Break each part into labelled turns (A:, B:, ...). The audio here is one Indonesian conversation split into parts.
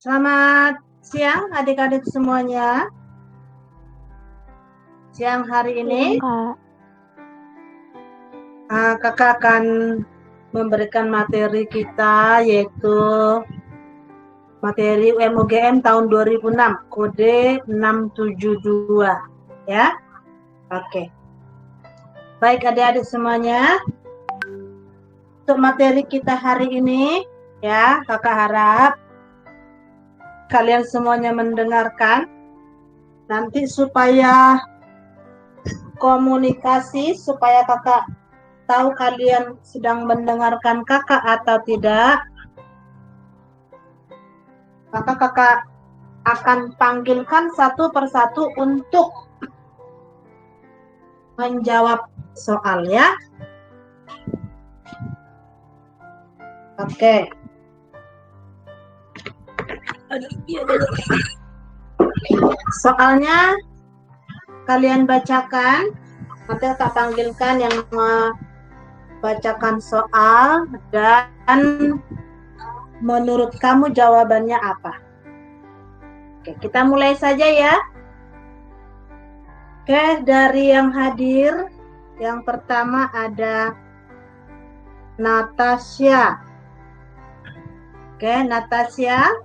A: Selamat siang adik-adik semuanya. Siang hari ini kakak akan memberikan materi kita, yaitu materi UMUGM tahun 2006, kode 672 ya. Oke. Baik adik-adik semuanya, untuk materi kita hari ini ya, kakak harap kalian semuanya mendengarkan nanti supaya komunikasi, supaya kakak tahu kalian sedang mendengarkan kakak atau tidak, maka kakak akan panggilkan satu persatu untuk menjawab soal ya. Oke. Soalnya kalian bacakan, nanti kakak panggilkan yang membacakan soal dan menurut kamu jawabannya apa. Oke, kita mulai saja ya. Oke, dari yang hadir, yang pertama ada Natasha. Oke, Natasha.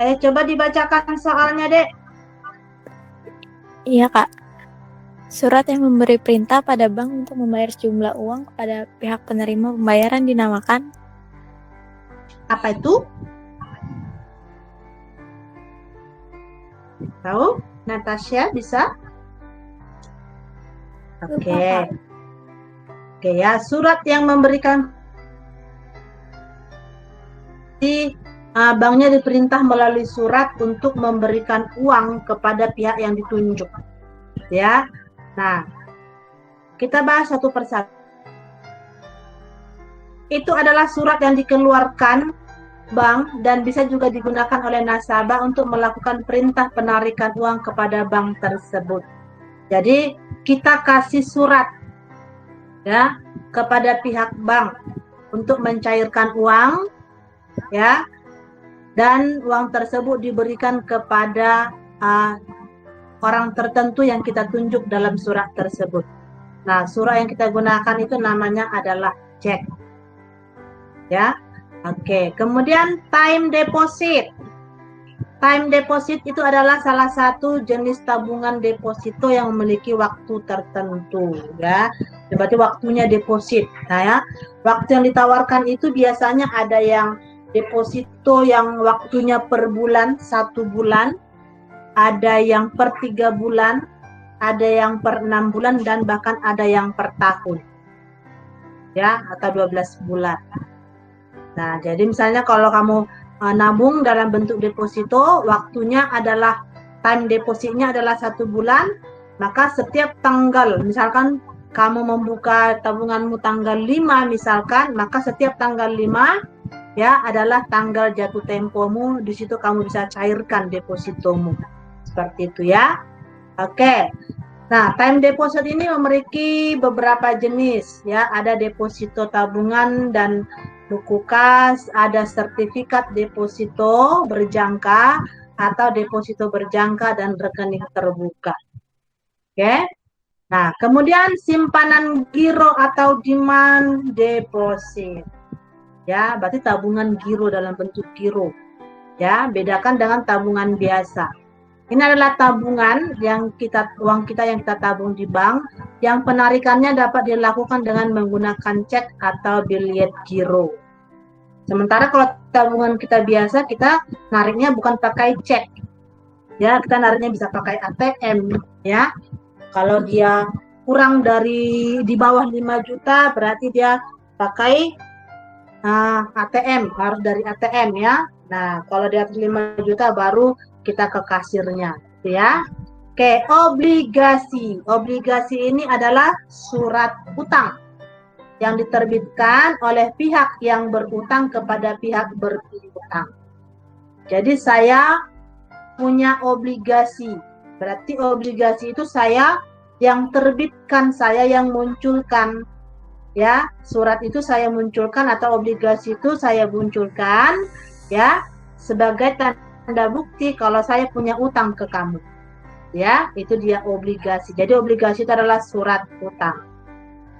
A: Coba dibacakan soalnya, Dek.
B: Iya, Kak. Surat yang memberi perintah pada bank untuk membayar sejumlah uang kepada pihak penerima pembayaran dinamakan?
A: Apa itu? Tahu? Natasha bisa? Oke. Oke ya, surat yang memberikan banknya diperintah melalui surat untuk memberikan uang kepada pihak yang ditunjuk. Ya. Nah, kita bahas satu persatu. Itu adalah surat yang dikeluarkan bank dan bisa juga digunakan oleh nasabah untuk melakukan perintah penarikan uang kepada bank tersebut. Jadi, kita kasih surat ya kepada pihak bank untuk mencairkan uang ya, dan uang tersebut diberikan kepada orang tertentu yang kita tunjuk dalam surat tersebut. Nah, surat yang kita gunakan itu namanya adalah cek ya. Oke, kemudian time deposit. Time deposit itu adalah salah satu jenis tabungan deposito yang memiliki waktu tertentu ya. Berarti waktunya deposit. Nah ya, waktu yang ditawarkan itu biasanya ada yang deposito yang waktunya per bulan, 1 bulan, ada yang per 3 bulan, ada yang per 6 bulan, dan bahkan ada yang per tahun ya, atau 12 bulan. Nah, jadi misalnya kalau kamu nabung dalam bentuk deposito, waktunya adalah, time depositnya adalah 1 bulan, maka setiap tanggal, misalkan kamu membuka tabunganmu tanggal 5 misalkan, maka setiap tanggal 5 ya adalah tanggal jatuh tempomu, di situ kamu bisa cairkan depositomu. Seperti itu ya. Oke. Nah, time deposit ini memiliki beberapa jenis ya, ada deposito tabungan dan buku kas, ada sertifikat deposito berjangka atau deposito berjangka dan rekening terbuka. Oke. Nah, kemudian simpanan giro atau demand deposit. Ya, berarti tabungan giro dalam bentuk giro. Ya, bedakan dengan tabungan biasa. Ini adalah tabungan yang uang kita yang kita tabung di bank, yang penarikannya dapat dilakukan dengan menggunakan cek atau biliet giro. Sementara kalau tabungan kita biasa, kita nariknya bukan pakai cek. Ya, kita nariknya bisa pakai ATM ya. Kalau dia kurang dari di bawah 5 juta berarti dia pakai ATM, harus dari ATM ya. Nah, kalau di atas 5 juta baru kita ke kasirnya ya. Oke, obligasi. Obligasi ini adalah surat utang yang diterbitkan oleh pihak yang berutang kepada pihak berpiutang. Jadi saya punya obligasi. Berarti obligasi itu saya yang terbitkan, saya yang munculkan. Ya, surat itu saya munculkan atau obligasi itu saya munculkan ya. sebagai tanda bukti kalau saya punya utang ke kamu. Ya, itu dia obligasi. Jadi obligasi itu adalah surat utang.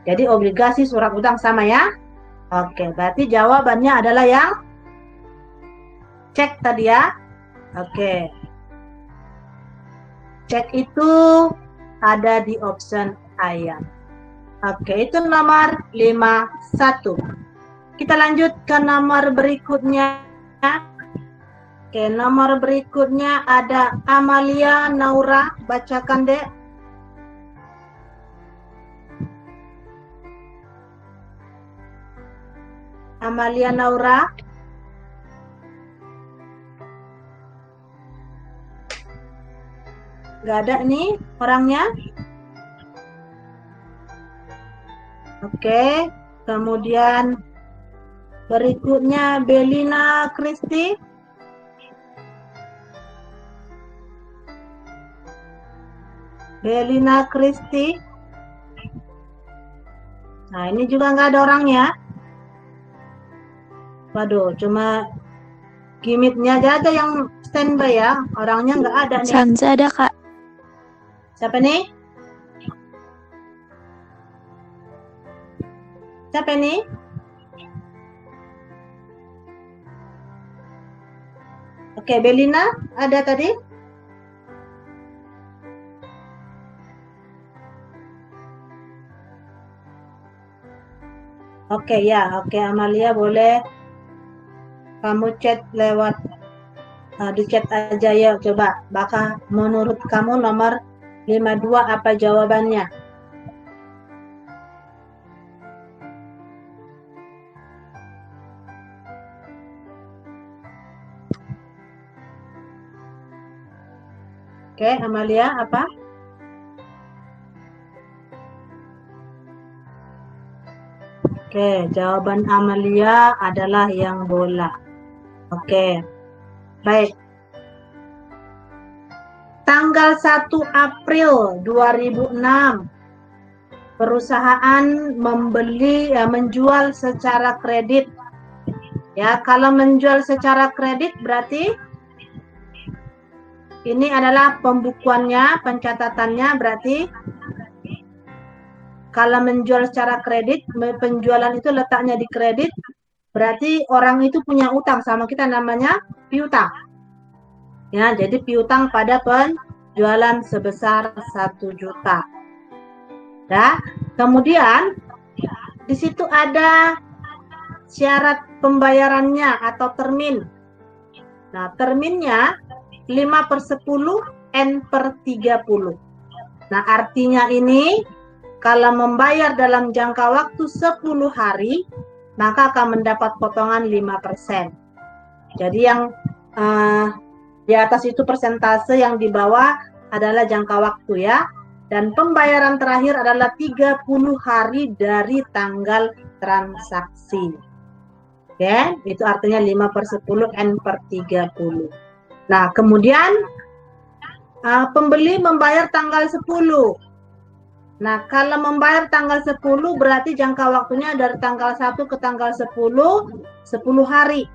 A: Jadi obligasi surat utang sama ya. Oke, berarti jawabannya adalah yang cek tadi ya. Oke. Cek itu ada di option A ya. Oke, itu nomor 51. Kita lanjut ke nomor berikutnya. Oke, nomor berikutnya ada Amalia Naura. Bacakan, Dek. Amalia Naura. Nggak ada nih orangnya. Oke, kemudian berikutnya Belina Kristi. Belina Kristi. Nah, ini juga nggak ada orangnya. Waduh, cuma gimmicknya aja yang standby ya. Orangnya nggak ada nih.
B: Sanza ada, Kak.
A: Siapa nih? Siapa nih? Oke, Belina ada tadi? Oke ya, oke Amalia boleh kamu chat lewat di chat aja ya, coba. Bakal menurut kamu nomor 52 apa jawabannya? Oke, Amalia apa? Oke, jawaban Amalia adalah yang bola. Oke, baik. Tanggal 1 April 2006, perusahaan menjual secara kredit. Ya, kalau menjual secara kredit berarti ini adalah pembukuannya, pencatatannya berarti kalau menjual secara kredit, penjualan itu letaknya di kredit, berarti orang itu punya utang sama kita namanya piutang. Ya, jadi piutang pada penjualan sebesar 1 juta. Ya, kemudian di situ ada syarat pembayarannya atau termin. Nah, terminnya 5/10 N/30. Nah, artinya ini kalau membayar dalam jangka waktu 10 hari, maka akan mendapat potongan 5%. Jadi yang di atas itu persentase, yang di bawah adalah jangka waktu ya. Dan pembayaran terakhir adalah 30 hari dari tanggal transaksi. Oke, itu artinya 5/10 N/30. Nah, kemudian pembeli membayar tanggal 10. Nah, kalau membayar tanggal 10 berarti jangka waktunya dari tanggal 1 ke tanggal 10 hari.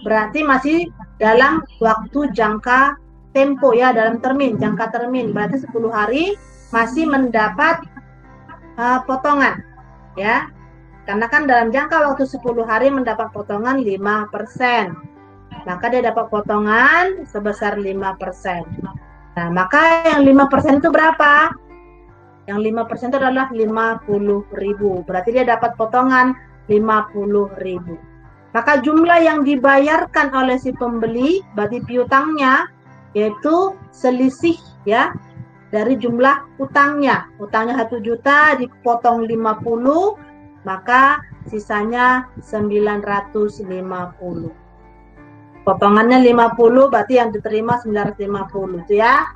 A: Berarti masih dalam waktu jangka tempo ya, dalam termin, jangka termin. Berarti 10 hari masih mendapat potongan ya. Karena kan dalam jangka waktu 10 hari mendapat potongan 5%. Maka dia dapat potongan sebesar 5%. Nah, maka yang 5% itu berapa? Yang 5% itu adalah 50.000. Berarti dia dapat potongan 50.000. Maka jumlah yang dibayarkan oleh si pembeli, berarti piutangnya, yaitu selisih ya dari jumlah utangnya. Utangnya 1 juta dipotong 50, maka sisanya 950. Potongannya 50, berarti yang diterima 950 itu ya.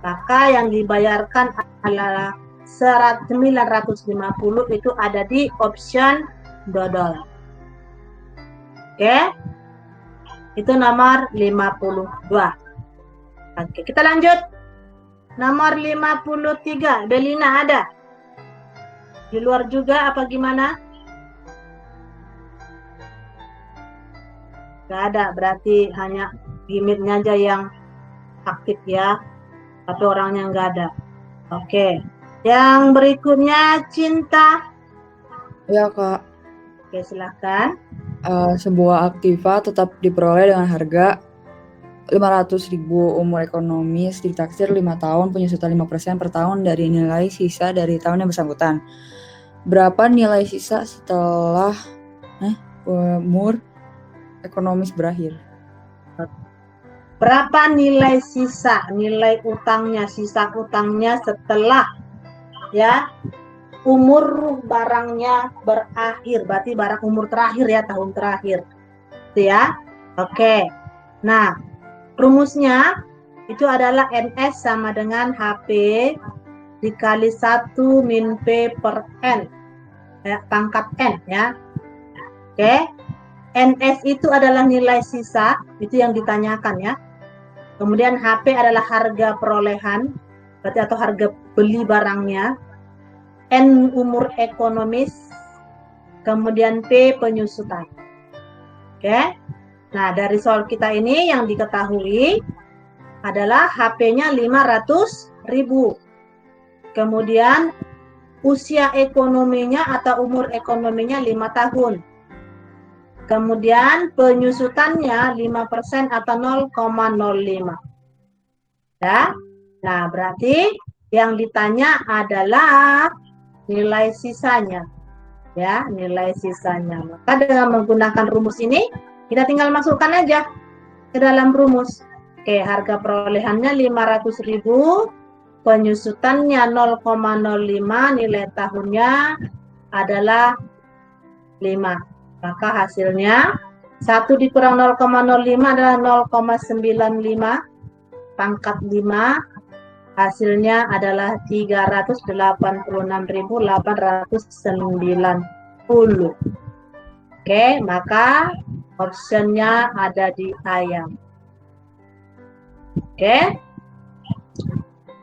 A: Maka yang dibayarkan adalah 950, itu ada di option dodol. Oke. Itu nomor 52. Oke, kita lanjut. Nomor 53, Belina ada? Di luar juga apa gimana? Nggak ada, berarti hanya gimmicknya aja yang aktif ya, tapi orangnya nggak ada. Oke, yang berikutnya Cinta.
C: Ya Kak,
A: Oke, silahkan.
C: sebuah aktiva tetap diperoleh dengan harga 500.000, umur ekonomis ditaksir 5 tahun, penyusutan 5% per tahun dari nilai sisa dari tahun yang bersangkutan. Berapa nilai sisa setelah umur ekonomis berakhir?
A: Berapa nilai sisa, nilai utangnya, sisa utangnya setelah ya umur barangnya berakhir, berarti barang umur terakhir ya, tahun terakhir. Itu ya. Oke. Nah, rumusnya itu adalah NS sama dengan HP dikali 1 min P per N. Ya, pangkat N ya. Oke. NS itu adalah nilai sisa, itu yang ditanyakan ya. Kemudian HP adalah harga perolehan, berarti atau harga beli barangnya. N umur ekonomis, kemudian P penyusutan. Oke. Nah, dari soal kita ini yang diketahui adalah HP-nya 500.000. Kemudian usia ekonominya atau umur ekonominya 5 tahun. Kemudian penyusutannya 5% atau 0,05. Ya. Nah, berarti yang ditanya adalah nilai sisanya. Ya, nilai sisanya. Maka dengan menggunakan rumus ini, kita tinggal masukkan aja ke dalam rumus. Oke, harga perolehannya 500.000, penyusutannya 0,05, nilai tahunnya adalah 5. Maka hasilnya 1 dikurang 0,05 adalah 0,95 pangkat 5, hasilnya adalah 386.890. Oke, maka optionnya ada di ayam. Oke,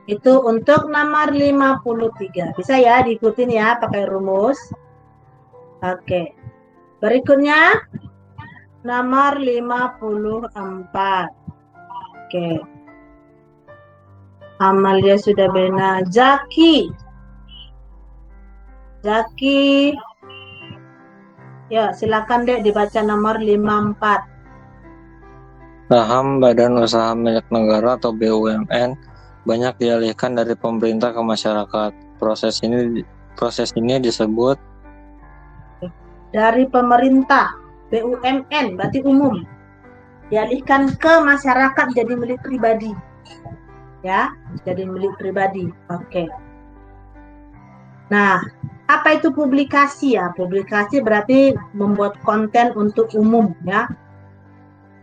A: itu untuk nomor 53. Bisa ya diikutin ya pakai rumus. Oke, berikutnya nomor 54. Oke, Amalia sudah benar. Zaki, ya silakan dek dibaca nomor 54.
D: Saham badan usaha milik negara atau BUMN banyak dialihkan dari pemerintah ke masyarakat. Proses ini disebut
A: Dari pemerintah, BUMN berarti umum, dialihkan ke masyarakat jadi milik pribadi. Ya, jadi milik pribadi. Oke. Nah, apa itu publikasi ya? Publikasi berarti membuat konten untuk umum ya.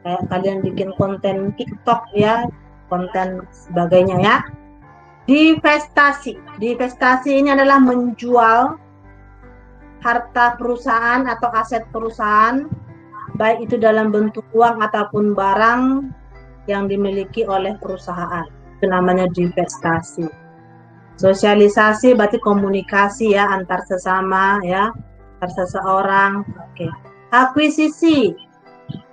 A: Kayak kalian bikin konten TikTok ya, konten sebagainya ya. Divestasi ini adalah menjual harta perusahaan atau aset perusahaan, baik itu dalam bentuk uang ataupun barang yang dimiliki oleh perusahaan. Itu namanya divestasi. Sosialisasi berarti komunikasi ya antar sesama ya, antar seseorang. Oke. Akuisisi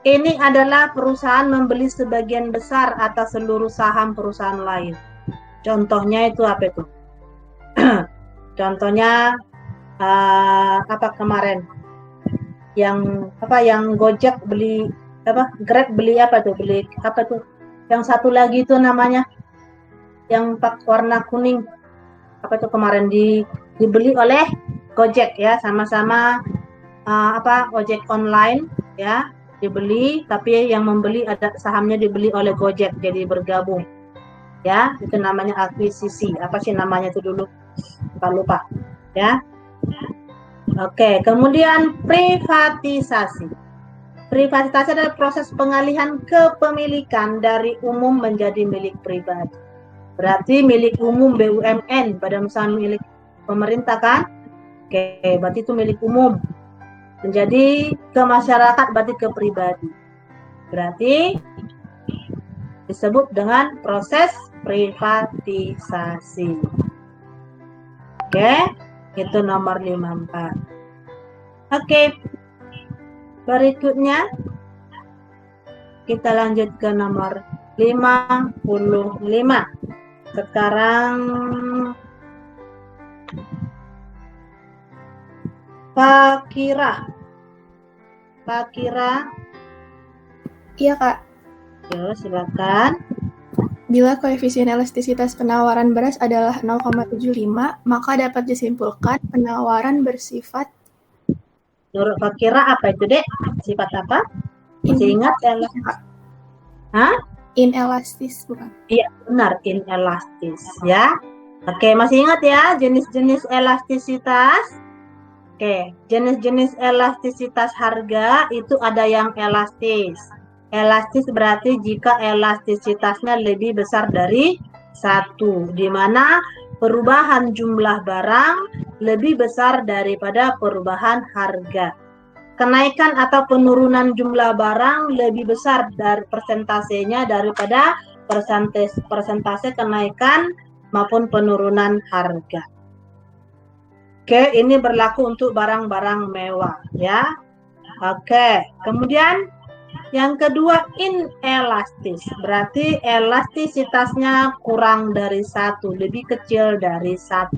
A: ini adalah perusahaan membeli sebagian besar atau seluruh saham perusahaan lain. Contohnya itu apa itu? Contohnya apa kemarin? Yang Gojek beli apa? Grab beli apa tuh? Beli apa tuh? Yang satu lagi itu namanya yang warna kuning. Apa itu kemarin dibeli oleh Gojek ya, sama-sama ojek online ya, dibeli, tapi yang membeli ada sahamnya dibeli oleh Gojek jadi bergabung ya, itu namanya akuisisi. Apa sih namanya itu dulu, lupa ya. Oke, kemudian privatisasi adalah proses pengalihan kepemilikan dari umum menjadi milik pribadi. Berarti milik umum BUMN, badan usaha milik pemerintah kan? Oke, berarti itu milik umum. Menjadi ke masyarakat berarti ke pribadi. Berarti disebut dengan proses privatisasi. Oke, itu nomor 54. Oke, berikutnya Kita lanjut ke nomor 55. Sekarang Pak Kira.
E: Iya, Kak.
A: Yo, silakan.
E: Bila koefisien elastisitas penawaran beras adalah 0,75, maka dapat disimpulkan penawaran bersifat
A: Menurut Pak Kira apa itu, Dek? Sifat apa? Masih ingat?
E: Kak.
A: Hah?
E: Inelastis, bukan?
A: Iya, benar, inelastis ya. Oke, masih ingat ya jenis-jenis elastisitas? Oke, jenis-jenis elastisitas harga itu ada yang elastis. Elastis berarti jika elastisitasnya lebih besar dari 1, di mana perubahan jumlah barang lebih besar daripada perubahan harga. Kenaikan atau penurunan jumlah barang lebih besar dari persentasenya daripada persentase kenaikan maupun penurunan harga. Oke, ini berlaku untuk barang-barang mewah ya. Oke, kemudian yang kedua inelastis, berarti elastisitasnya kurang dari 1, lebih kecil dari 1.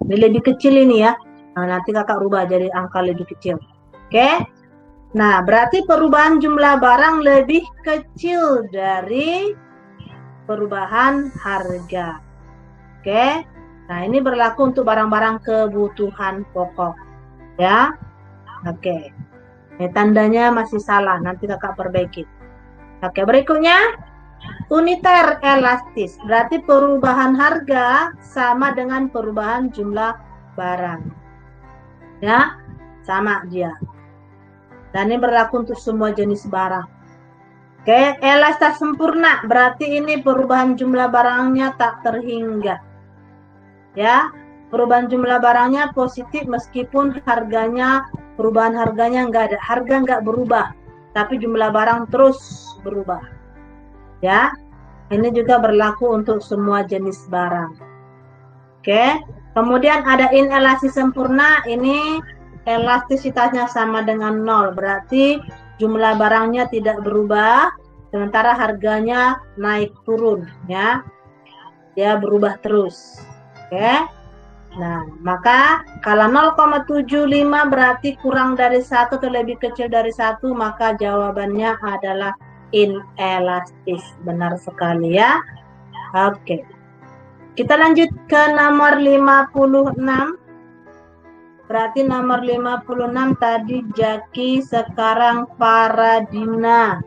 A: Ini lebih kecil ini ya. Nah, nanti kakak rubah jadi angka lebih kecil. Oke. Nah, berarti perubahan jumlah barang lebih kecil dari perubahan harga. Oke. Nah, ini berlaku untuk barang-barang kebutuhan pokok. Ya. Oke. Ini tandanya masih salah, nanti kakak perbaiki. Oke, berikutnya uniter elastis. Berarti perubahan harga sama dengan perubahan jumlah barang. Ya, sama dia. Dan ini berlaku untuk semua jenis barang. Oke, elastis sempurna berarti ini perubahan jumlah barangnya tak terhingga. Ya, perubahan jumlah barangnya positif meskipun harganya, perubahan harganya enggak ada. Harga enggak berubah, tapi jumlah barang terus berubah. Ya, ini juga berlaku untuk semua jenis barang. Oke, kemudian ada inelastis sempurna, ini elastisitasnya sama dengan 0, berarti jumlah barangnya tidak berubah, sementara harganya naik turun ya. Dia berubah terus. Oke. Nah, maka kalau 0,75 berarti kurang dari 1 atau lebih kecil dari 1, maka jawabannya adalah inelastis. Benar sekali ya. Oke. Kita lanjut ke nomor 56. Berarti nomor 56 tadi Jaki, sekarang Faradina.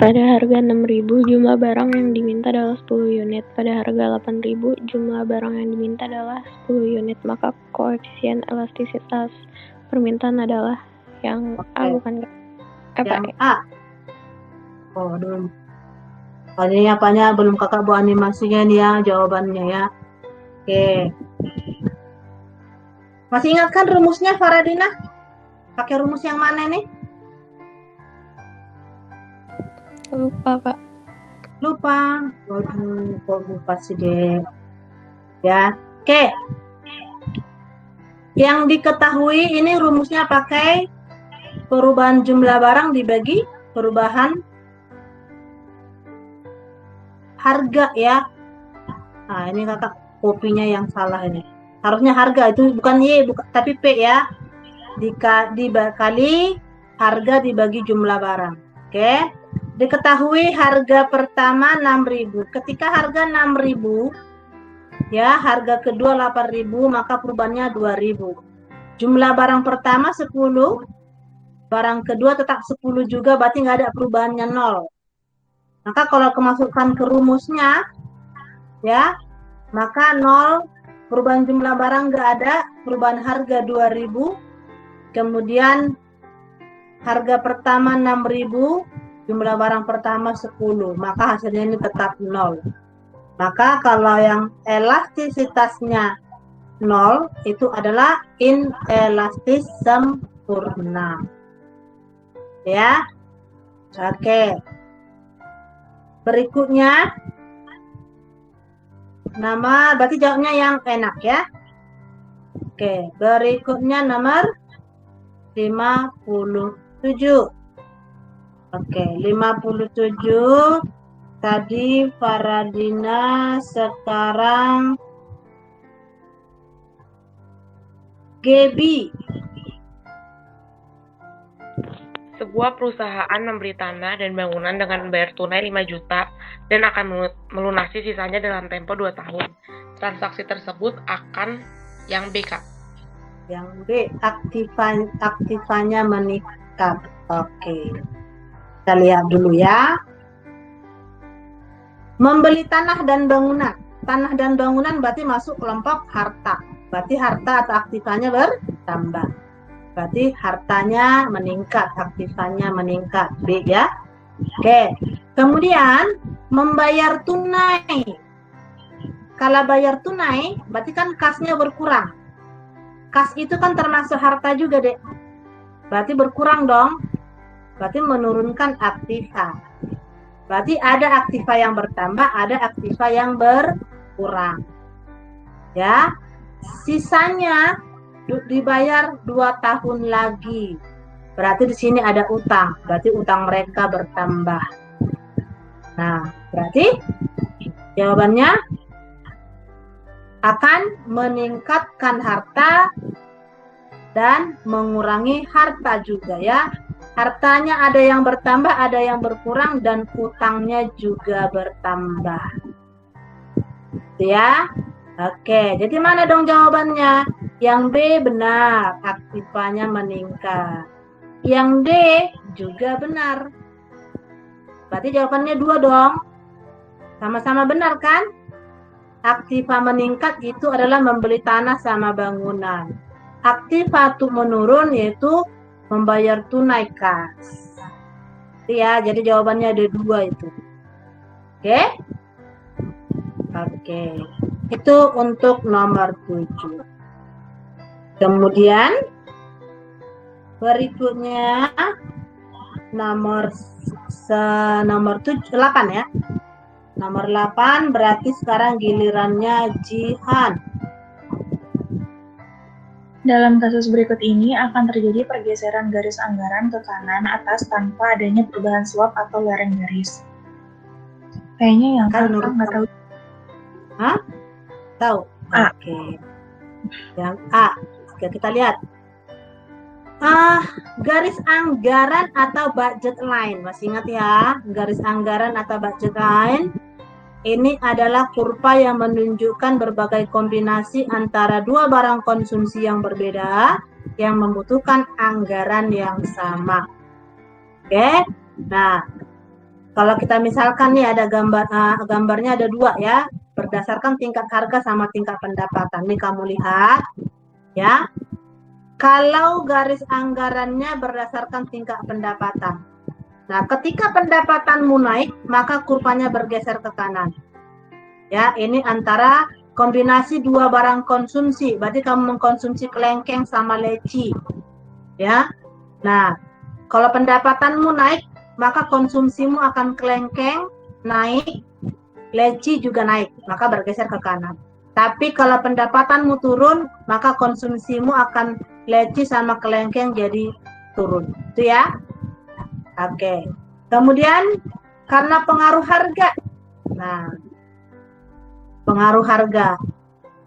F: Pada harga 6.000, jumlah barang yang diminta adalah 10 unit. Pada harga 8.000, jumlah barang yang diminta adalah 10 unit. Maka koefisien elastisitas permintaan adalah yang A, bukan apa?
A: Yang A. Oh, belum. Ini apanya belum kakak buat animasinya nih ya, jawabannya ya. Oke. Masih ingat kan rumusnya Faradina? Pakai rumus yang mana nih?
F: Lupa, Kak.
A: Lupa. Waduh, kok lupa sih deh. Ya. Oke. Yang diketahui ini rumusnya pakai perubahan jumlah barang dibagi perubahan harga ya. Nah, ini kakak kopinya yang salah ini. Harusnya harga itu bukan Y, tapi P ya. Dikali harga dibagi jumlah barang. Oke. Diketahui harga pertama 6.000. Ketika harga 6.000 ya, harga kedua 8.000, maka perubahannya 2.000. Jumlah barang pertama 10, barang kedua tetap 10 juga, berarti nggak ada perubahannya 0. Maka kalau kemasukan ke rumusnya ya, maka 0, perubahan jumlah barang nggak ada, perubahan harga 2.000, kemudian harga pertama 6.000, jumlah barang pertama 10, maka hasilnya ini tetap 0. Maka kalau yang elastisitasnya 0 itu adalah inelastis sempurna. Ya. Oke. Berikutnya nama, berarti jawabnya yang enak ya. Oke, berikutnya nomor 57. 7. Oke, 57. Tadi Faradina, sekarang Gebi.
G: Sebuah perusahaan memberi tanah dan bangunan dengan membayar tunai 5 juta dan akan melunasi sisanya dalam tempo 2 tahun. Transaksi tersebut akan yang B, Kak.
A: Yang B, aktifanya meningkat. Oke. Kita lihat dulu ya. Membeli tanah dan bangunan. Tanah dan bangunan berarti masuk kelompok harta. Berarti harta atau aktifanya bertambah. Berarti hartanya meningkat, aktifanya meningkat. B ya. Oke. Kemudian membayar tunai. Kalau bayar tunai, berarti kan kasnya berkurang. Kas itu kan termasuk harta juga, Dek. Berarti berkurang dong. Berarti menurunkan aktiva. Berarti ada aktiva yang bertambah, ada aktiva yang berkurang. Ya. Sisanya dibayar 2 tahun lagi. Berarti di sini ada utang. Berarti utang mereka bertambah. Nah, berarti jawabannya akan meningkatkan harta dan mengurangi harta juga ya. Hartanya ada yang bertambah, ada yang berkurang, dan utangnya juga bertambah. Ya. Oke, jadi mana dong jawabannya? Yang B benar, aktivanya meningkat. Yang D juga benar. Berarti jawabannya 2 dong. Sama-sama benar kan? Aktiva meningkat itu adalah membeli tanah sama bangunan. Aktiva tuh menurun yaitu membayar tunai kas. Ya, jadi jawabannya ada 2 itu. Oke? Oke. Itu untuk nomor 7. Kemudian berikutnya nomor 8 ya. Nomor 8 berarti sekarang gilirannya Jihan.
H: Dalam kasus berikut ini akan terjadi pergeseran garis anggaran ke kanan atas tanpa adanya perubahan swap atau lereng garis. Kayaknya yang
A: Kan
H: kakak nggak tahu.
A: Hah? Tahu?
H: A.
A: Oke. Yang A. Oke, kita lihat. Garis anggaran atau budget line. Masih ingat ya? Garis anggaran atau budget line. Ini adalah kurva yang menunjukkan berbagai kombinasi antara 2 barang konsumsi yang berbeda yang membutuhkan anggaran yang sama. Oke. Nah, kalau kita misalkan nih ada gambarnya ada 2 ya, berdasarkan tingkat harga sama tingkat pendapatan. Nih kamu lihat ya. Kalau garis anggarannya berdasarkan tingkat pendapatan. Nah, ketika pendapatanmu naik, maka kurvanya bergeser ke kanan. Ya, ini antara kombinasi 2 barang konsumsi. Berarti kamu mengkonsumsi kelengkeng sama leci. Ya. Nah, kalau pendapatanmu naik, maka konsumsimu akan kelengkeng naik, leci juga naik, maka bergeser ke kanan. Tapi kalau pendapatanmu turun, maka konsumsimu akan leci sama kelengkeng jadi turun. Itu ya. Oke. Kemudian karena pengaruh harga. Nah, pengaruh harga.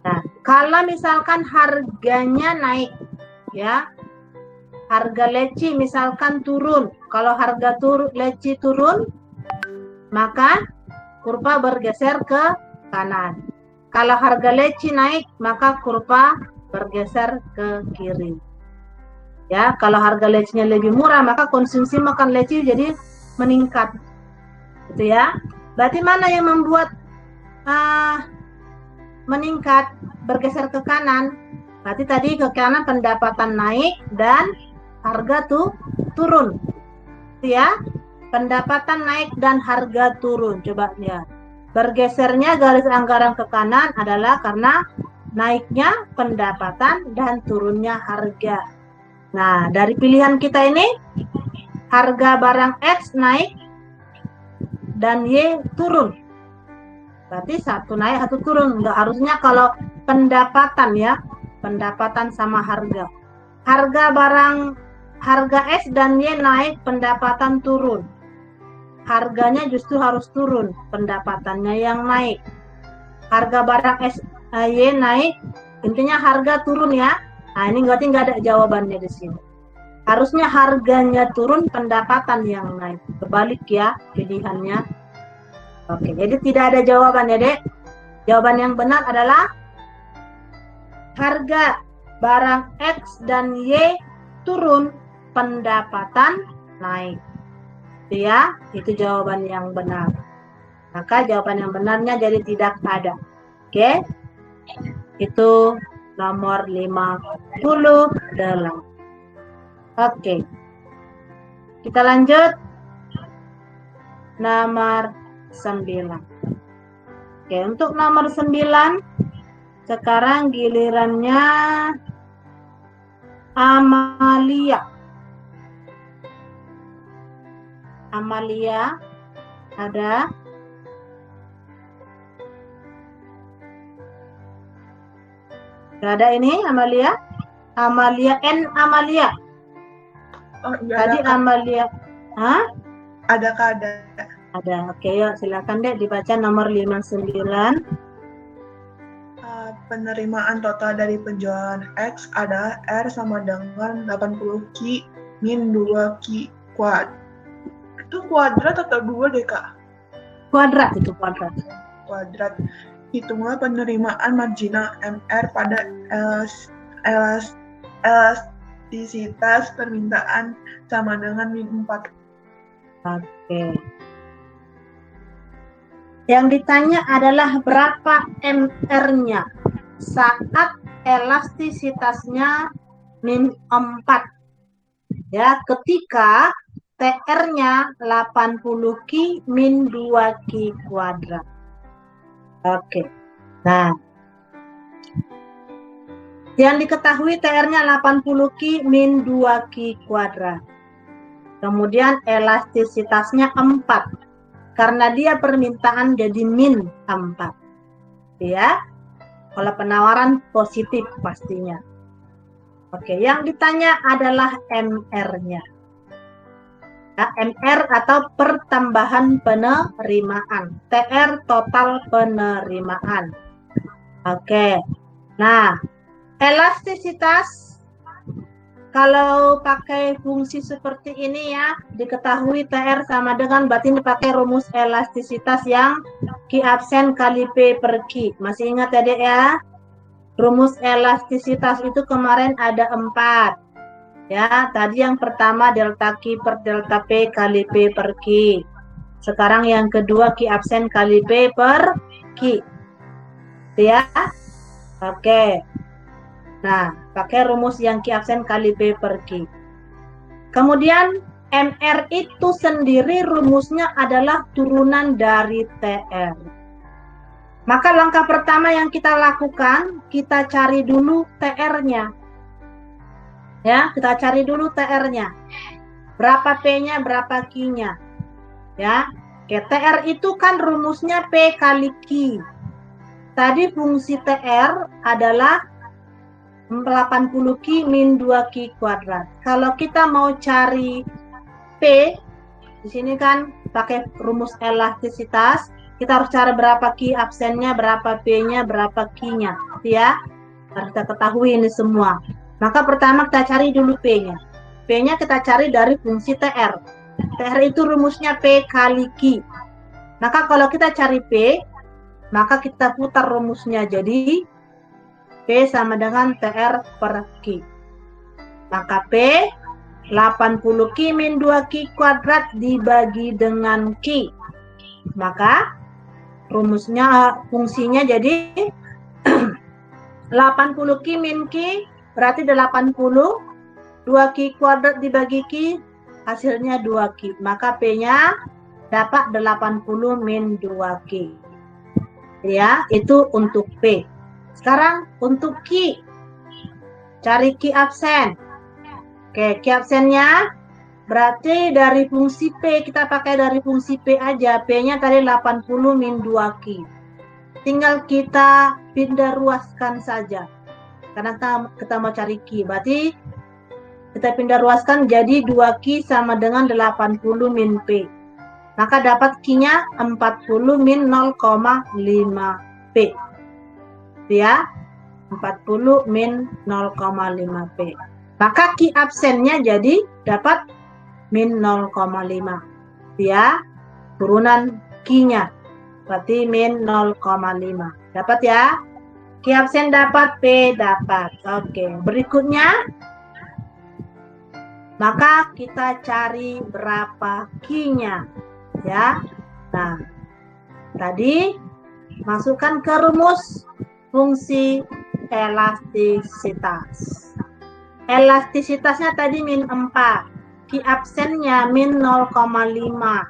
A: Nah, kalau misalkan harganya naik, ya, harga leci misalkan turun. Kalau harga leci turun, maka kurva bergeser ke kanan. Kalau harga leci naik, maka kurva bergeser ke kiri. Ya, kalau harga lecinya lebih murah, maka konsumsi makan leci jadi meningkat. Gitu ya. Berarti mana yang membuat meningkat, bergeser ke kanan? Berarti tadi ke kanan pendapatan naik dan harga turun. Gitu ya. Pendapatan naik dan harga turun. Coba lihat. Bergesernya garis anggaran ke kanan adalah karena naiknya pendapatan dan turunnya harga. Nah, dari pilihan kita ini, harga barang X naik dan Y turun. Berarti satu naik, satu turun. Enggak harusnya kalau pendapatan ya, pendapatan sama harga. harga X dan Y naik, pendapatan turun. Harganya justru harus turun, pendapatannya yang naik. Harga barang X, Y naik, intinya harga turun ya. Nah, ini berarti nggak ada jawabannya di sini. Harusnya harganya turun, pendapatan yang naik. Kebalik ya pilihannya. Oke, jadi tidak ada jawaban ya, Dek. Jawaban yang benar adalah harga barang X dan Y turun, pendapatan naik. Itu ya, itu jawaban yang benar. Maka jawaban yang benarnya jadi tidak ada. Oke. Itu nomor 58. Oke. Kita lanjut. Nomor 9. Oke, untuk nomor 9 sekarang gilirannya Amalia. Amalia ada? Gak ada ini Amalia? Amalia N Amalia.
I: Oh, iya,
A: Tadi
I: ada, Kak.
A: Amalia. Hah?
I: Ada, Kak, ada.
A: Ada. Oke, yuk silakan Dek dibaca nomor 59.
I: Penerimaan total dari penjualan X adalah R sama dengan 80Q min 2Q kuad. Itu kuadrat atau 2 deh, Kak?
A: Kuadrat itu kuadrat.
I: Kuadrat. Hitunglah penerimaan marginal MR pada elastisitas permintaan sama dengan min 4.
A: Oke. Yang ditanya adalah berapa MR-nya saat elastisitasnya min 4. Ya, ketika TR-nya 80Q min 2Q kuadrat. Oke. Nah, yang diketahui TR-nya 80Q min 2Q kuadrat. Kemudian elastisitasnya 4. Karena dia permintaan jadi min 4. Ya. Kalau penawaran positif pastinya. Oke, yang ditanya adalah MR-nya. Ya, MR atau pertambahan penerimaan. TR total penerimaan. Oke. Nah, elastisitas kalau pakai fungsi seperti ini ya, diketahui TR sama dengan, berarti dipakai rumus elastisitas yang Q absen kali P per Q. Masih ingat ya, Dek ya? Rumus elastisitas itu kemarin ada 4. Ya, tadi yang pertama delta Q per delta P kali P per Q. Sekarang yang kedua Q absen kali P per Q. Ya? Oke. Nah, pakai rumus yang Q absen kali P per Q. Kemudian MR itu sendiri rumusnya adalah turunan dari TR. Maka langkah pertama yang kita lakukan, kita cari dulu TR-nya. Ya, kita cari dulu TR-nya. Berapa P-nya, berapa Q-nya. Ya, oke, TR itu kan rumusnya P kali Q. Tadi fungsi TR adalah 80Q min 2Q kuadrat. Kalau kita mau cari P, di sini kan pakai rumus elastisitas, kita harus cari berapa Q absennya, berapa P-nya, berapa Q-nya. Ya, harus kita ketahui ini semua. Maka pertama kita cari dulu P-nya. P-nya kita cari dari fungsi TR. TR itu rumusnya P kali Q. Maka kalau kita cari P, maka kita putar rumusnya jadi P sama dengan TR per Q. Maka P 80Q min 2Q kuadrat dibagi dengan Q. Maka rumusnya, fungsinya jadi 80Q min Q berarti 80. 2Q kuadrat dibagi Q hasilnya 2Q. Maka P-nya dapat 80 min 2Q. Ya, itu untuk P. Sekarang untuk Q. Cari Q absen. Oke, Q absennya berarti dari fungsi P, kita pakai dari fungsi P aja. P-nya tadi 80 min 2Q. Tinggal kita pindah ruaskan saja. Karena kita mau cari Q. Berarti kita pindah ruaskan jadi 2Q sama dengan 80 min P. Maka dapat Q-nya 40 min 0,5 P. Ya, 40 min 0,5 P. Maka Q absennya jadi dapat min 0,5. Ya, turunan Q-nya. Berarti min 0,5. Dapat ya? Q absen dapat, P dapat. Oke, berikutnya. Maka kita cari berapa Q-nya. Ya. Nah, tadi masukkan ke rumus fungsi elastisitas. Elastisitasnya tadi min 4. Q absennya min 0,5.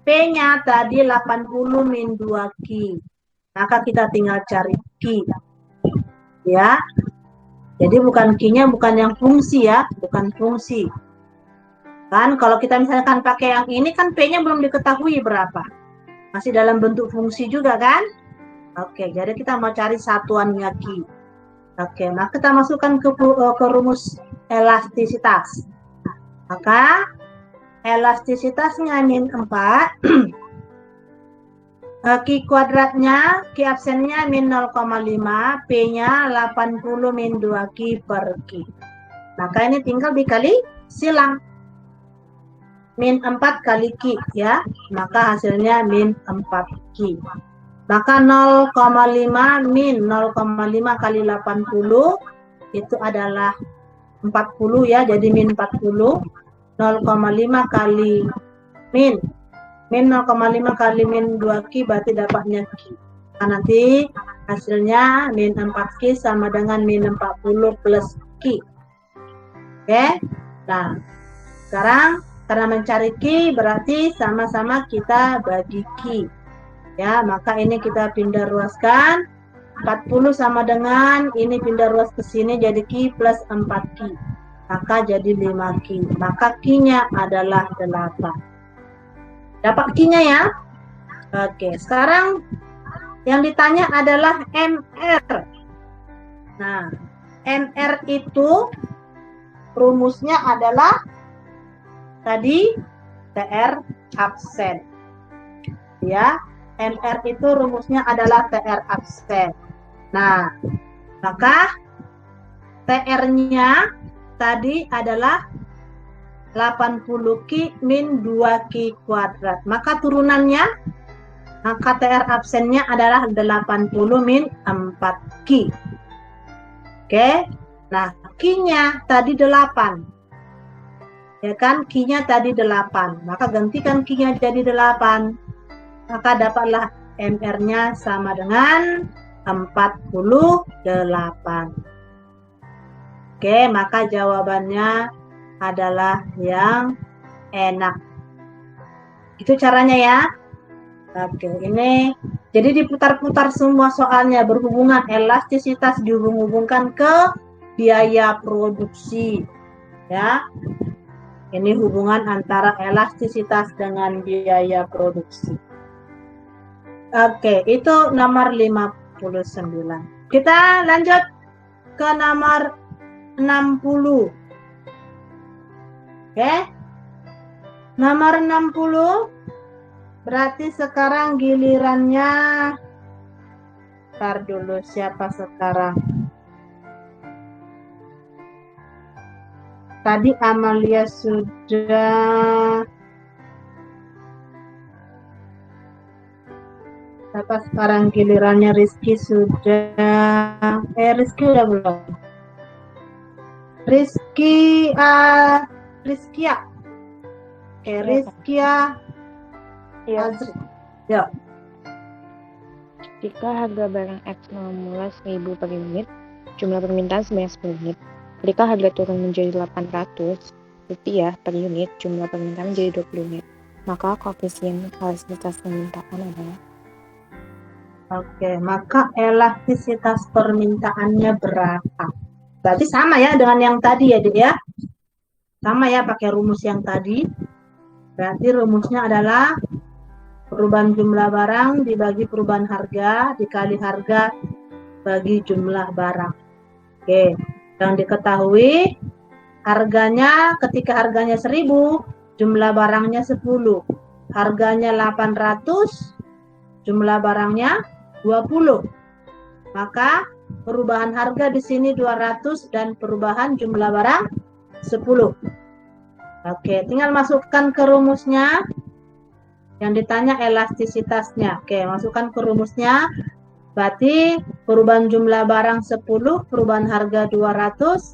A: P-nya tadi 80 min 2Q. Maka kita tinggal cari Q. Ya. Jadi bukan Q-nya bukan yang fungsi ya, bukan fungsi. Kan kalau kita misalkan pakai yang ini kan P-nya belum diketahui berapa. Masih dalam bentuk fungsi juga kan? Oke, jadi kita mau cari satuannya Q. Oke, maka kita masukkan ke rumus elastisitas. Maka elastisitasnya min 4. Q kuadratnya, Q absennya min 0,5, P-nya 80 min 2Q per Q. Maka ini tinggal dikali silang. Min 4 kali Q ya, maka hasilnya min 4Q. Maka 0,5 min 0,5 kali 80 itu adalah 40 ya, jadi min 40. 0,5 kali min 0,5 kali min 2Q berarti dapatnya Q. Nah, nanti hasilnya min 4Q sama dengan min 40 plus Q. Oke. Nah, sekarang karena mencari Q berarti sama-sama kita bagi Q. Ya, maka ini kita pindah ruaskan. 40 sama dengan ini pindah ruas ke sini jadi Q plus 4Q. Maka jadi 5Q. Maka Q-nya adalah 8. Dapat Q-nya ya. Oke, sekarang yang ditanya adalah MR. Nah, MR itu rumusnya adalah tadi TR absen. Ya, MR itu rumusnya adalah TR absen. Nah, maka TR-nya tadi adalah 80Q min 2Q kuadrat. Maka turunannya, maka TR absennya adalah 80 min 4Q. Oke. Nah, Q-nya tadi 8. Ya kan? Q-nya tadi 8. Maka gantikan Q-nya jadi 8. Maka dapatlah MR-nya sama dengan 48. Oke, maka jawabannya adalah yang enak. Itu caranya ya. Oke, ini jadi diputar-putar semua soalnya berhubungan elastisitas dihubungkan ke biaya produksi. Ya. Ini hubungan antara elastisitas dengan biaya produksi. Oke, itu nomor 59. Kita lanjut ke nomor 60. Oke. Nomor 60 berarti sekarang gilirannya. Ntar dulu siapa sekarang? Tadi Amalia sudah. Siapa sekarang gilirannya? Rizky sudah. Rizky udah belum? Rizkia. Oke, Rizkia.
F: Iya.
A: Ya.
F: Jika harga barang X mula 1.000 per unit, jumlah permintaan sebanyak 10 unit. Ketika harga turun menjadi 800 rupiah per unit, jumlah permintaan menjadi 20 unit. Maka koefisien elastisitas permintaan adalah.
A: Oke, maka elastisitas permintaannya berapa? Berarti sama ya dengan yang tadi ya, Dek ya? Sama ya pakai rumus yang tadi. Berarti rumusnya adalah perubahan jumlah barang dibagi perubahan harga dikali harga bagi jumlah barang. Oke, yang diketahui Harganya ketika harganya 1.000, jumlah barangnya 10. Harganya 800, jumlah barangnya 20. Maka perubahan harga di sini 200 dan perubahan jumlah barang 10. Oke, tinggal masukkan ke rumusnya. Yang ditanya elastisitasnya. Oke, masukkan ke rumusnya. Berarti perubahan jumlah barang 10, perubahan harga 200,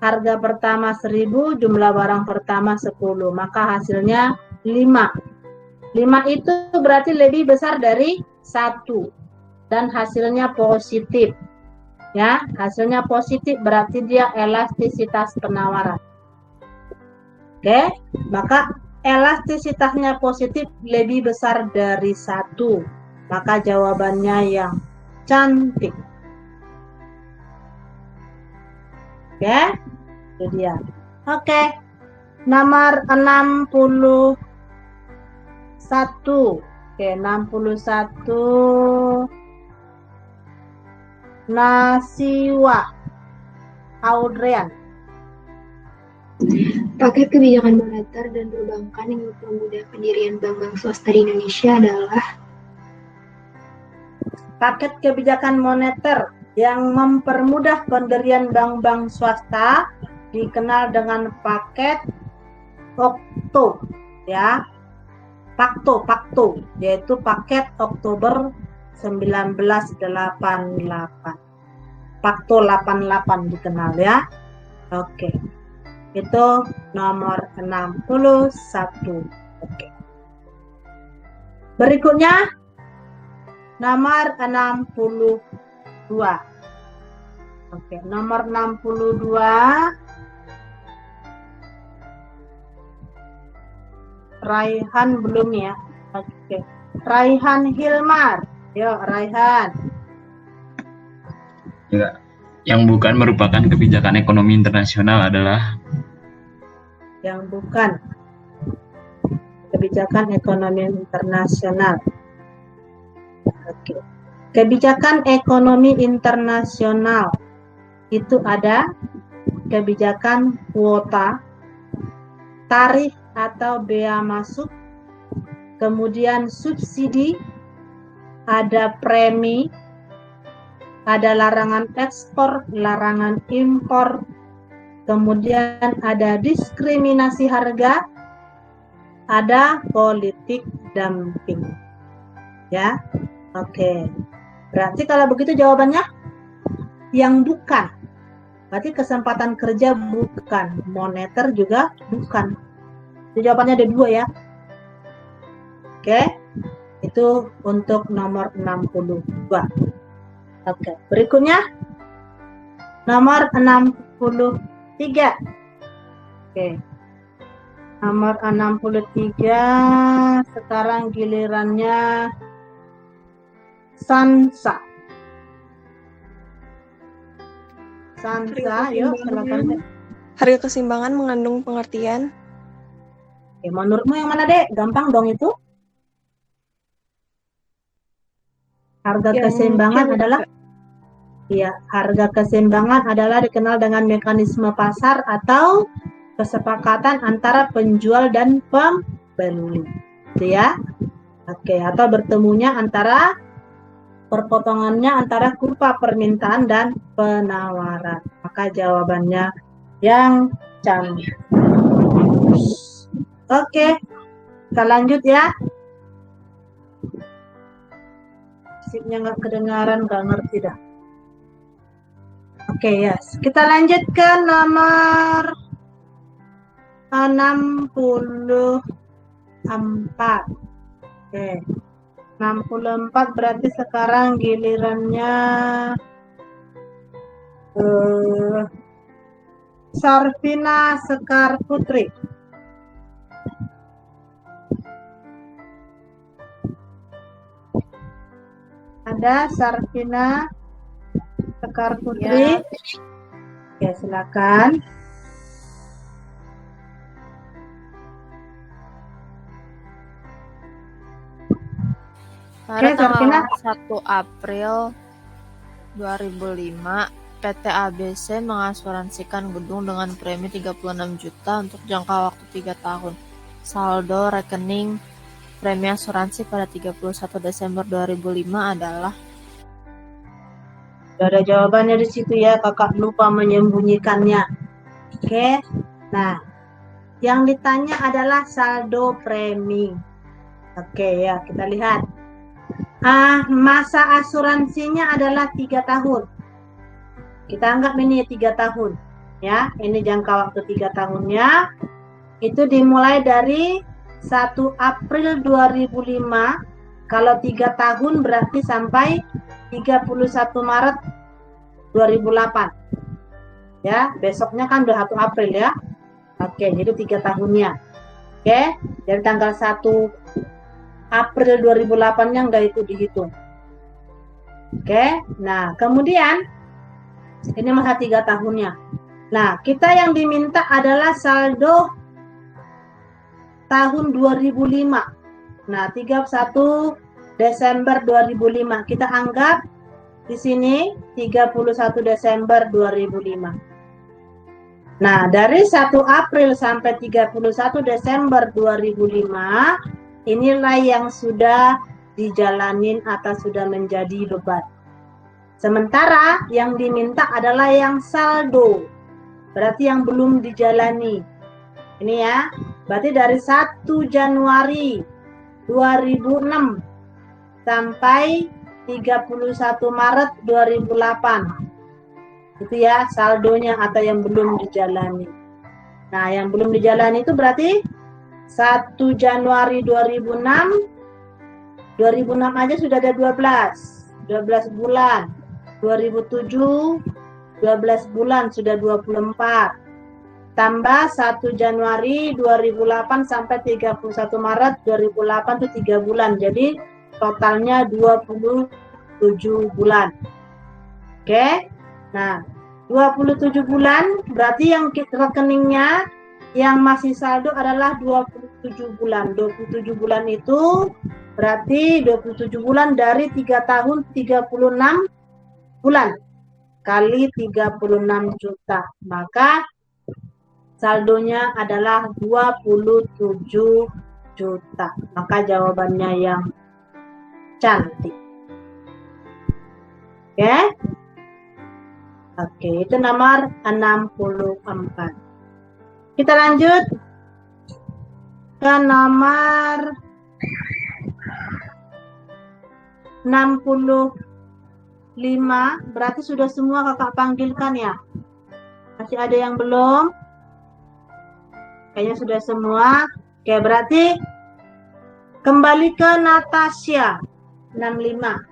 A: harga pertama 1.000, jumlah barang pertama 10. Maka hasilnya 5. 5 itu berarti lebih besar dari 1 dan hasilnya positif. Ya, hasilnya positif berarti dia elastisitas penawaran. Oke, maka elastisitasnya positif lebih besar dari 1. Maka jawabannya yang cantik. Oke, itu dia. Oke, nomor 61. Oke, 61. Nasiwa Audrian.
J: Paket kebijakan moneter dan perbankan yang mempermudah pendirian bank-bank swasta di Indonesia adalah
A: paket kebijakan moneter yang mempermudah pendirian bank-bank swasta dikenal dengan paket Okto, ya. Pakto, yaitu paket Oktober 1988. Pakto 88 dikenal, ya. Oke. Itu nomor 61. Oke. Berikutnya nomor 62. Oke, nomor 62. Raihan belum ya. Oke. Raihan Hilmar. Yuk, Raihan.
K: Ya, yang bukan merupakan kebijakan ekonomi internasional adalah
A: Yang bukan kebijakan ekonomi internasional. Oke. Kebijakan ekonomi internasional itu ada kebijakan kuota, tarif atau bea masuk, kemudian subsidi, ada premi, ada larangan ekspor, larangan impor, kemudian ada diskriminasi harga, ada politik dumping. Ya, oke. Berarti kalau begitu jawabannya yang bukan. Berarti kesempatan kerja bukan, moneter juga bukan. Itu jawabannya ada 2 ya. Oke. Itu untuk nomor 62. Oke, berikutnya nomor 63. Oke. Nomor 63 sekarang gilirannya Sansa. Sansa, yuk silakan.
L: Harga keseimbangan mengandung pengertian.
A: Oke, menurutmu yang mana, Dek? Gampang dong itu. Harga keseimbangan adalah harga keseimbangan adalah dikenal dengan mekanisme pasar atau kesepakatan antara penjual dan pembeli. Itu ya. Oke, atau bertemunya antara perpotongannya antara kurva permintaan dan penawaran. Maka jawabannya yang cantik. Oke, kita lanjut ya. Musiknya nggak kedengaran, nggak ngerti dah. Oke, yes. Kita lanjut ke nomor 64. Oke. 64 berarti sekarang gilirannya Sarvina Sekar Putri. Ada Sarvina Sekar Putri. Ya, silakan.
M: Pada tanggal 1 April 2005, PT ABC mengasuransikan gedung dengan premi 36 juta untuk jangka waktu 3 tahun. Saldo rekening premi asuransi pada 31 Desember 2005 adalah.
A: Sudah ada jawabannya di situ ya, kakak lupa menyembunyikannya. Oke, nah yang ditanya adalah saldo premi. Oke ya, kita lihat. Masa asuransinya adalah 3 tahun. Kita anggap ini 3 tahun. Ya, ini jangka waktu 3 tahunnya. Itu dimulai dari 1 April 2005. Kalau 3 tahun berarti sampai 31 Maret 2008. Ya, besoknya kan udah 1 April ya. Oke, jadi 3 tahunnya. Oke, dari tanggal 1 April 2008-nya enggak itu dihitung. Oke, nah kemudian ini masa 3 tahunnya. Nah, kita yang diminta adalah saldo tahun 2005. Nah, 31 Desember 2005. Kita anggap di sini 31 Desember 2005. Nah, dari 1 April sampai 31 Desember 2005, inilah yang sudah dijalanin atau sudah menjadi beban. Sementara yang diminta adalah yang saldo, berarti yang belum dijalani. Ini ya, berarti dari 1 Januari 2006 sampai 31 Maret 2008. Itu ya saldonya atau yang belum dijalani. Nah, yang belum dijalani itu berarti 1 Januari 2006 aja sudah ada 12 bulan. 2007 12 bulan sudah 24. Tambah 1 Januari 2008 sampai 31 Maret 2008 itu 3 bulan. Jadi totalnya 27 bulan. Oke. Nah, 27 bulan berarti yang rekeningnya yang masih saldo adalah 27 bulan. 27 bulan itu berarti 27 bulan dari 3 tahun 36 bulan kali 36 juta. Maka saldonya adalah 27 juta. Maka jawabannya yang cantik. Oke? Oke, itu nomor 64. Kita lanjut ke nomor 65. Berarti sudah semua kakak panggilkan ya? Masih ada yang belum? Kayaknya sudah semua. Oke, berarti kembali ke Natasha. 65.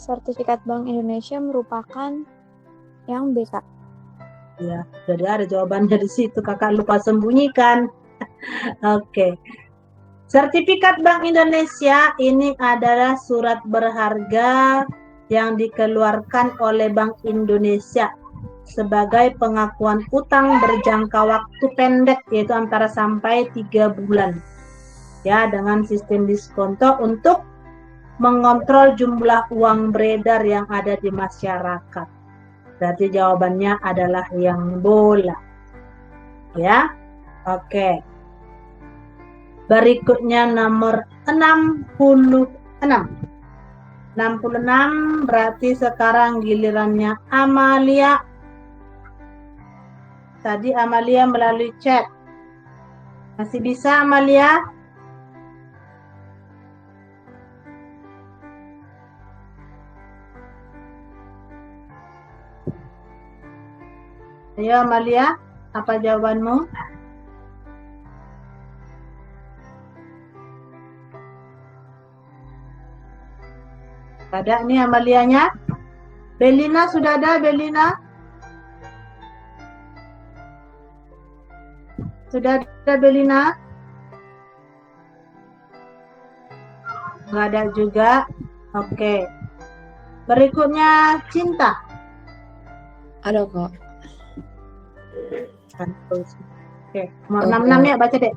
B: Sertifikat Bank Indonesia merupakan yang B, Kak.
A: Ya, jadi ada jawabannya di situ. Kakak lupa sembunyikan. Oke. Sertifikat Bank Indonesia ini adalah surat berharga yang dikeluarkan oleh Bank Indonesia sebagai pengakuan utang berjangka waktu pendek, yaitu antara sampai 3 bulan. Ya, dengan sistem diskonto untuk mengontrol jumlah uang beredar yang ada di masyarakat. Berarti jawabannya adalah yang bola. Ya. Oke. Berikutnya nomor 66. 66 berarti sekarang gilirannya Amalia. Tadi Amalia melalui chat. Masih bisa Amalia? Ayo Amalia, apa jawabanmu? Ada nih Amalianya? Belina sudah ada Belina? Sudah ada Belina? Nggak ada juga. Oke. Berikutnya Cinta.
C: Ada kok.
A: Oke, nomor 66 ya, baca deh.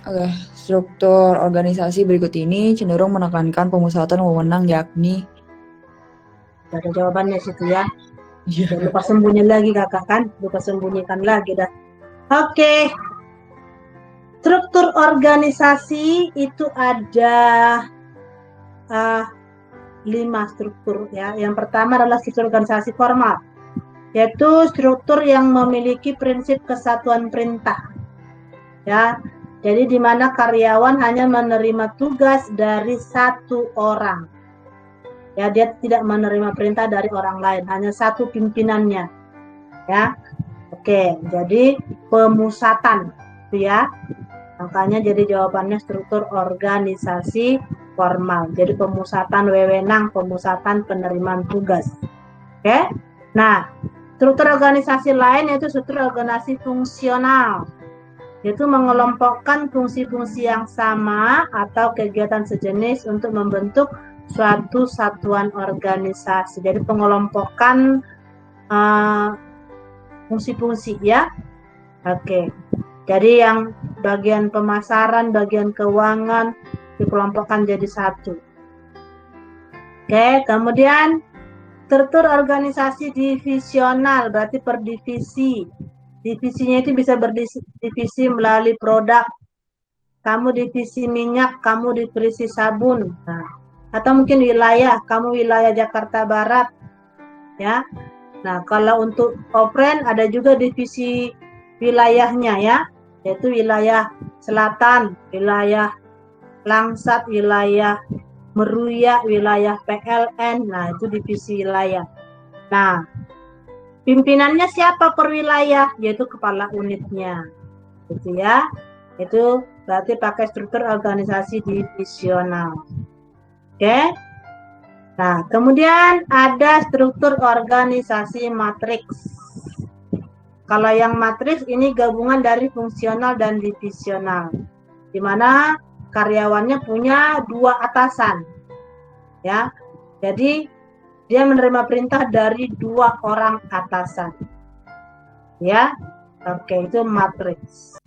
C: Oke, struktur organisasi berikut ini cenderung menekankan pemusatan wewenang, yakni
A: Ada jawabannya situ ya.
C: Iya.
A: Jangan lupa sembunyi lagi kakak kan, lupa sembunyikan lagi dah. Oke. Struktur organisasi itu ada 5 struktur ya. Yang pertama adalah struktur organisasi formal, yaitu struktur yang memiliki prinsip kesatuan perintah. Ya. Jadi di mana karyawan hanya menerima tugas dari satu orang. Ya, dia tidak menerima perintah dari orang lain, hanya satu pimpinannya. Ya. Oke, jadi pemusatan itu ya. Makanya jadi jawabannya struktur organisasi formal. Jadi pemusatan wewenang, pemusatan penerimaan tugas. Oke. Nah, struktur organisasi lain yaitu struktur organisasi fungsional. Yaitu mengelompokkan fungsi-fungsi yang sama atau kegiatan sejenis untuk membentuk suatu satuan organisasi. Jadi pengelompokan fungsi-fungsi ya. Oke. Jadi yang bagian pemasaran, bagian keuangan dikelompokkan jadi satu. Oke, kemudian struktur organisasi divisional, berarti per divisi. Divisinya itu bisa berdivisi melalui produk. Kamu divisi minyak, kamu divisi sabun. Nah, atau mungkin wilayah, kamu wilayah Jakarta Barat, ya. Nah, kalau untuk Opren ada juga divisi wilayahnya ya, yaitu wilayah Selatan, wilayah Langsat, wilayah Meruya, wilayah PLN. Nah, itu divisi wilayah. Nah, pimpinannya siapa per wilayah? Yaitu kepala unitnya, gitu ya. Itu berarti pakai struktur organisasi divisional. Oke. Nah, kemudian ada struktur organisasi matriks. Kalau yang matriks ini gabungan dari fungsional dan divisional, di mana karyawannya punya 2 atasan, ya. Jadi dia menerima perintah dari 2 orang atasan, ya. Oke, itu matriks.